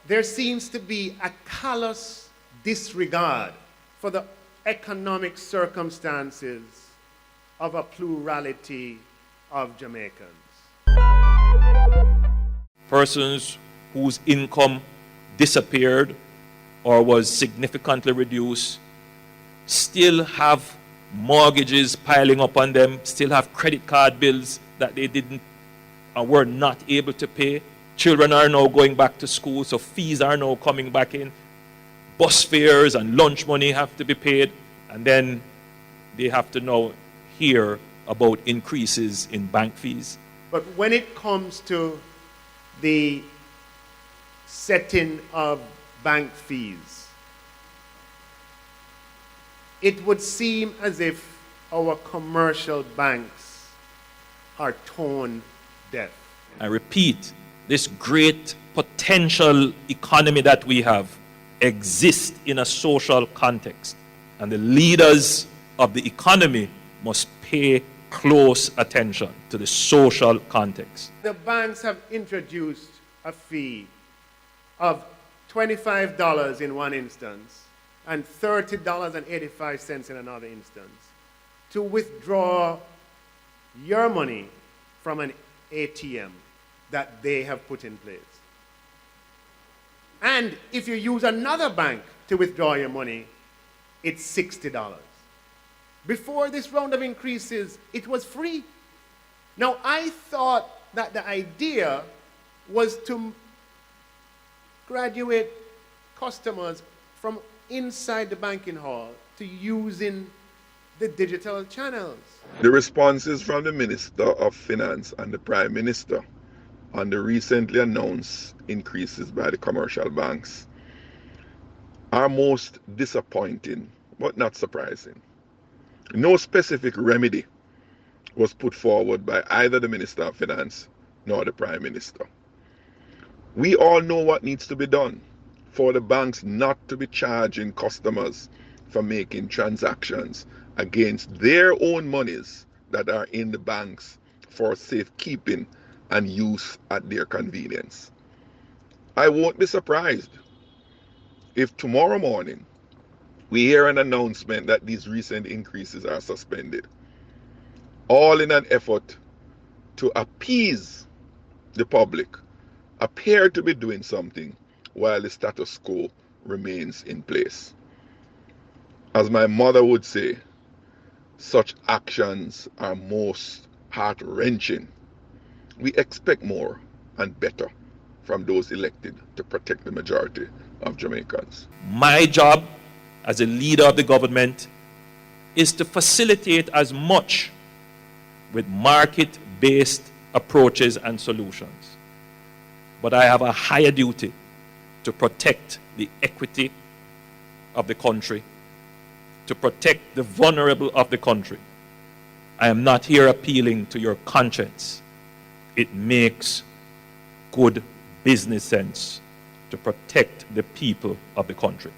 there seems to be a callous disregard for the economic circumstances of a plurality of Jamaicans. Persons whose income disappeared or was significantly reduced still have mortgages piling up on them, still have credit card bills that they didn't or were not able to pay. Children are now going back to school, so fees are now coming back in. Bus fares and lunch money have to be paid, and then they have to now hear about increases in bank fees. But when it comes to the setting of bank fees, it would seem as if our commercial banks are tone deaf. I repeat, this great potential economy that we have exists in a social context, and the leaders of the economy must pay close attention to the social context. The banks have introduced a fee of $25 in one instance and $30.85 in another instance to withdraw your money from an ATM that they have put in place. And if you use another bank to withdraw your money, it's $60. Before this round of increases, it was free. Now, I thought that the idea was to graduate customers from inside the banking hall to using the digital channels. The responses from the Minister of Finance and the Prime Minister on the recently announced increases by the commercial banks are most disappointing, but not surprising. No specific remedy was put forward by either the Minister of Finance nor the Prime Minister. We all know what needs to be done for the banks not to be charging customers for making transactions against their own monies that are in the banks for safekeeping and use at their convenience. I won't be surprised if tomorrow morning we hear an announcement that these recent increases are suspended, all in an effort to appease the public, appear to be doing something while the status quo remains in place. As my mother would say, such actions are most heart-wrenching. We expect more and better from those elected to protect the majority of Jamaicans. My job as a leader of the government is to facilitate as much with market-based approaches and solutions. But I have a higher duty to protect the equity of the country, to protect the vulnerable of the country. I am not here appealing to your conscience. It makes good business sense to protect the people of the country.